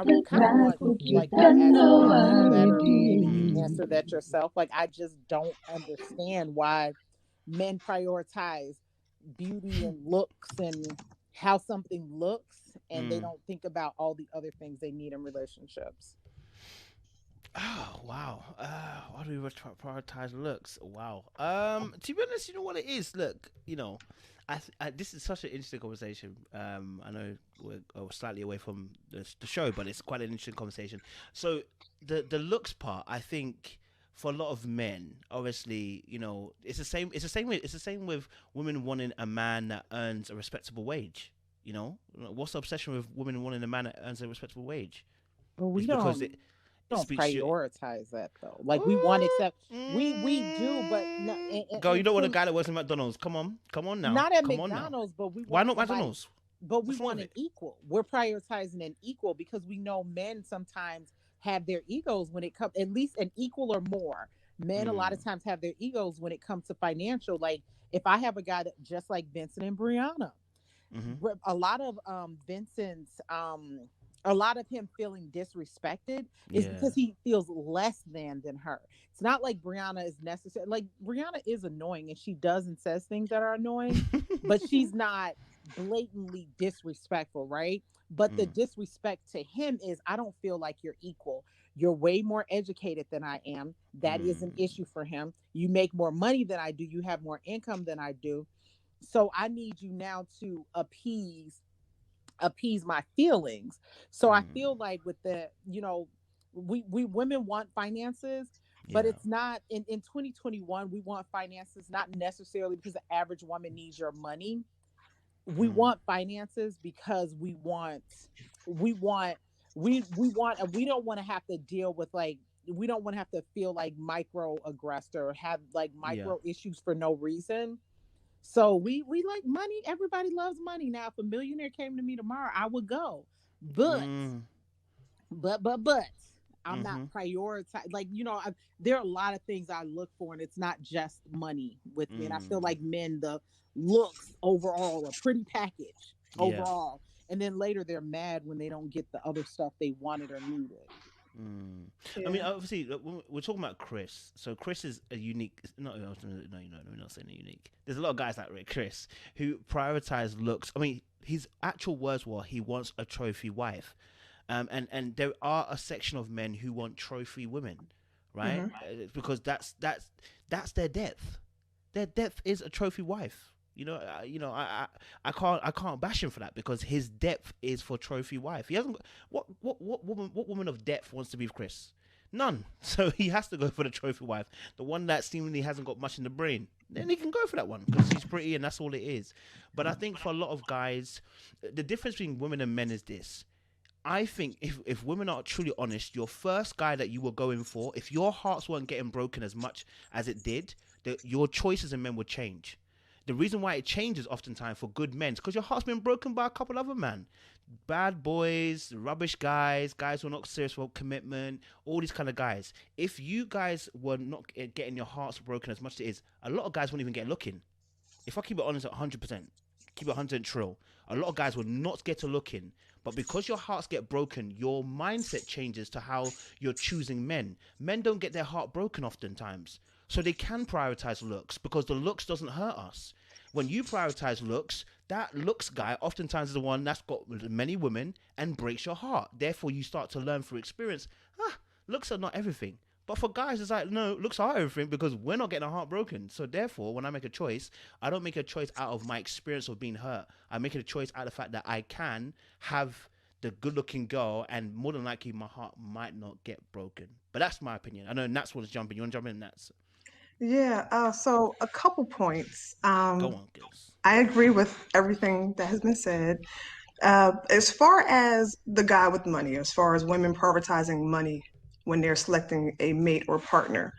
I kind of want like you to answer that, or maybe you answer that yourself. Like, I just don't understand why men prioritize beauty and looks and how something looks, and they Mm. don't think about all the other things they need in relationships. Oh wow. Why do we prioritize looks? Wow. To be honest, you know what it is. Look, this is such an interesting conversation. I know we're slightly away from the show, but it's quite an interesting conversation. So the looks part, I think, for a lot of men, obviously, it's the same. It's the same with women wanting a man that earns a respectable wage. What's the obsession with women wanting a man that earns a respectable wage? But we It's because don't it don't speaks to. prioritize that though. Like, we want Ooh, accept we do, but no, Girl, you don't want a guy that works at McDonald's. Come on now. not at Come on now. McDonald's, but we Why want not somebody, McDonald's? but we What's wrong want with an it? equal. We're prioritizing an equal because we know men sometimes have their egos when it comes, at least an equal or more. Men a lot of Mm. times have their egos when it comes to financial. Like, if I have a guy that just like Vincent and Brianna, Mm-hmm. a lot of Vincent's a lot of him feeling disrespected is Yeah. because he feels less than her. It's not like Brianna is necessary. Like, Brianna is annoying and she does and says things that are annoying, but she's not blatantly disrespectful, right? But the Mm. disrespect to him is, I don't feel like you're equal. You're way more educated than I am. That is an Mm. issue for him. You make more money than I do. You have more income than I do. So I need you now to appease my feelings. So I Mm. feel like with the, we women want finances, but Yeah. it's not in 2021. We want finances not necessarily because the average woman needs your money. We Mm. want finances because we want we don't want to have to deal with, like, we don't want to have to feel like microaggressed or have like Yeah. micro issues for no reason. So we like money. Everybody loves money. Now, if a millionaire came to me tomorrow, I would go. But Mm. but I'm not Mm-hmm. prioritized. Like, there are a lot of things I look for, and it's not just money with me. And I feel Mm. like men, the looks overall, a pretty package Yeah. overall, and then later they're mad when they don't get the other stuff they wanted or needed. Mm. I mean, Yeah. obviously, look, we're talking about Chris. So Chris is a unique. No, we're not saying a unique. There's a lot of guys like Chris who prioritize looks. I mean, his actual words were he wants a trophy wife, and there are a section of men who want trophy women, right? Hmm. Because that's their depth. Their depth is a trophy wife. I can't bash him for that because his depth is for trophy wife. He hasn't got, what woman of depth wants to be with Chris? None. So he has to go for the trophy wife, the one that seemingly hasn't got much in the brain. Then he can go for that one because she's pretty and that's all it is. But I think for a lot of guys, the difference between women and men is this. I think if women are truly honest, your first guy that you were going for, if your hearts weren't getting broken as much as it did, your choices in men would change. The reason why it changes oftentimes for good men is because your heart's been broken by a couple other men. Bad boys, rubbish guys, guys who are not serious about commitment, all these kind of guys. If you guys were not getting your hearts broken as much as it is, a lot of guys wouldn't even get looking. If I keep it honest at 100%, keep it 100% true, a lot of guys will not get to looking. But because your hearts get broken, your mindset changes to how you're choosing men. Men don't get their heart broken oftentimes. So they can prioritize looks because the looks doesn't hurt us. When you prioritize looks, that looks guy oftentimes is the one that's got many women and breaks your heart. Therefore, you start to learn through experience, looks are not everything. But for guys, it's like, no, looks are everything because we're not getting our heart broken. So therefore, when I make a choice, I don't make a choice out of my experience of being hurt. I make a choice out of the fact that I can have the good-looking girl, and more than likely, my heart might not get broken. But that's my opinion. I know Nats wants to jump in. You want to jump in, Nats? Yeah. So a couple points. Go on, girls. I agree with everything that has been said. As far as the guy with money, as far as women prioritizing money when they're selecting a mate or partner,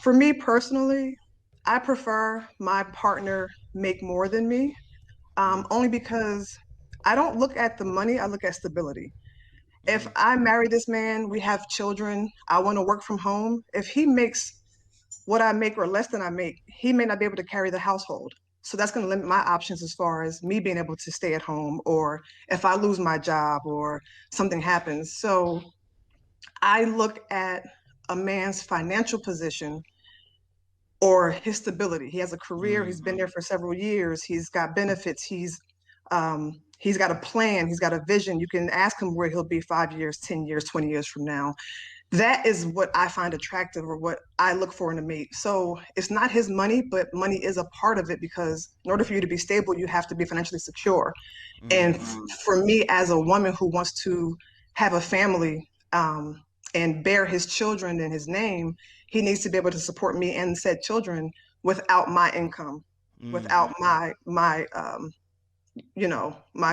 for me personally, I prefer my partner make more than me, Mm, only because I don't look at the money, I look at stability. If mm, I marry this man, we have children, I want to work from home. If he makes what I make or less than I make, he may not be able to carry the household. So that's going to limit my options as far as me being able to stay at home, or if I lose my job or something happens. So I look at a man's financial position or his stability. He has a career. He's been there for several years. He's got benefits. He's got a plan. He's got a vision. You can ask him where he'll be 5 years, 10 years, 20 years from now. That is what I find attractive, or what I look for in a mate. So it's not his money, but money is a part of it, because in order for you to be stable, you have to be financially secure. And for me, as a woman who wants to have a family, and bear his children in his name, he needs to be able to support me and said children without my income, without my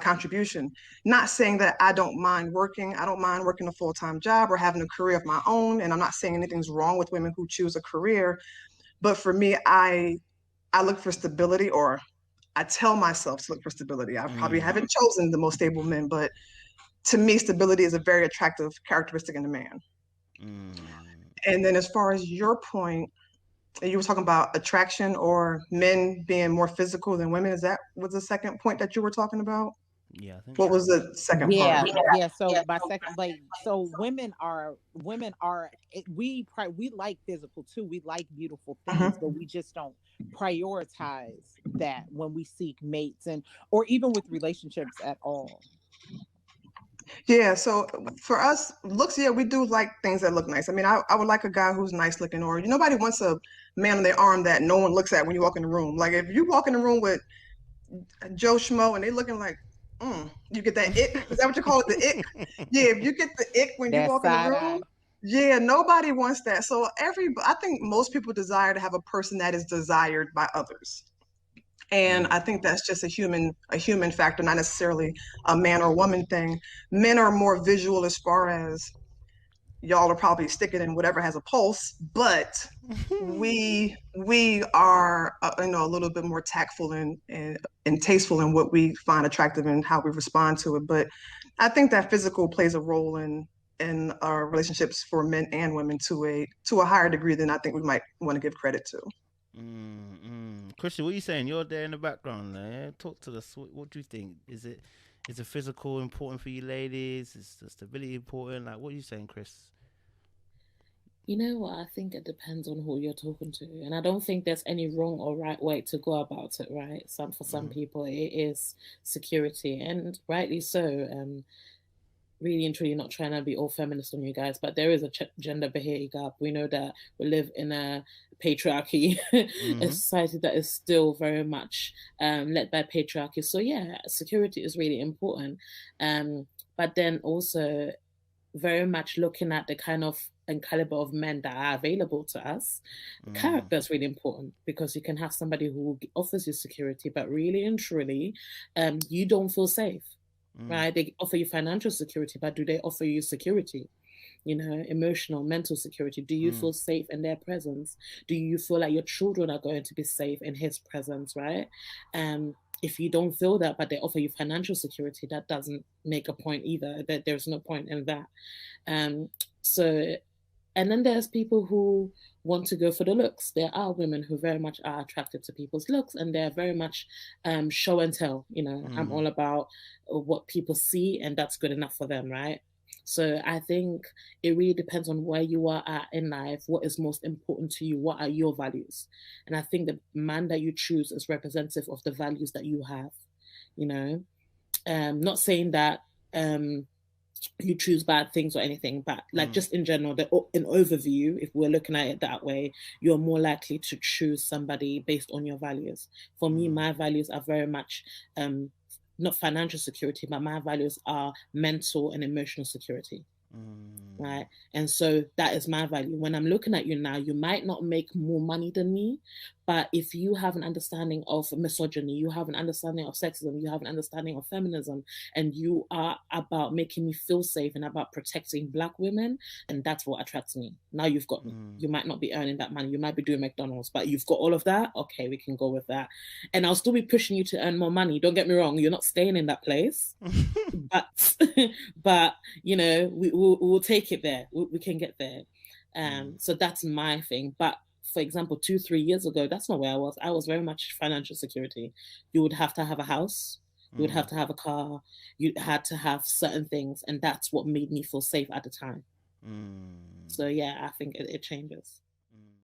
contribution. Not saying that I don't mind working. I don't mind working a full-time job or having a career of my own. And I'm not saying anything's wrong with women who choose a career. But for me, I look for stability, or I tell myself to look for stability. I probably haven't chosen the most stable men, but to me, stability is a very attractive characteristic in a man. And then as far as your point, you were talking about attraction or men being more physical than women. Is that was the second point that you were talking about? Yeah, I think What so. was the second Yeah, part? yeah. So my second, like, so women are we like physical too. We like beautiful things, but we just don't prioritize that when we seek mates, and or even with relationships at all. Yeah, so for us, looks, yeah, we do like things that look nice. I mean, I would like a guy who's nice looking, or nobody wants a man on their arm that no one looks at when you walk in the room. Like if you walk in the room with Joe Schmo and they looking like, you get that ick. Is that what you call it? The ick? Yeah, if you get the ick when you That walk in the side room, eye. yeah, nobody wants that. So I think most people desire to have a person that is desired by others. And I think that's just a human factor, not necessarily a man or woman thing. Men are more visual, as far as y'all are probably sticking in whatever has a pulse, but we are a little bit more tactful and tasteful in what we find attractive and how we respond to it. But I think that physical plays a role in our relationships for men and women to a higher degree than I think we might want to give credit to. Christian, what are you saying? You're there in the background. Talk to us. What do you think? Is the physical important for you ladies? Is the stability important? Like, what are you saying, Chris? You know what? I think it depends on who you're talking to, and I don't think there's any wrong or right way to go about it. Right? For some people, it is security, and rightly so. Really and truly not trying to be all feminist on you guys, but there is a gender behavior gap. We know that we live in a patriarchy, a society that is still very much led by patriarchy. So yeah, security is really important. But then also very much looking at the kind of and caliber of men that are available to us. Character is really important, because you can have somebody who offers you security, but really and truly, you don't feel safe. Right? They offer you financial security, but do they offer you security? Emotional, mental security. Do you feel safe in their presence? Do you feel like your children are going to be safe in his presence, right? If you don't feel that, but they offer you financial security, that doesn't make a point either. That there's no point in that. And then there's people who want to go for the looks. There are women who very much are attracted to people's looks, and they're very much show and tell. I'm all about what people see, and that's good enough for them, right? So I think it really depends on where you are at in life, what is most important to you, what are your values. And I think the man that you choose is representative of the values that you have, not saying that you choose bad things or anything, but like just in general, in overview, if we're looking at it that way, you're more likely to choose somebody based on your values. For me, my values are very much not financial security, but my values are mental and emotional security. Right? And so that is my value. When I'm looking at you now, you might not make more money than me, but if you have an understanding of misogyny, you have an understanding of sexism, you have an understanding of feminism, and you are about making me feel safe and about protecting Black women, and that's what attracts me. Now you've got me. You might not be earning that money. You might be doing McDonald's, but you've got all of that. Okay, we can go with that. And I'll still be pushing you to earn more money. Don't get me wrong. You're not staying in that place, but we'll take it there. We can get there. So that's my thing. But for example, 2-3 years ago, that's not where I was. I was very much financial security. You would have to have a house, you would have to have a car, you had to have certain things, and that's what made me feel safe at the time. So yeah, I think it changes.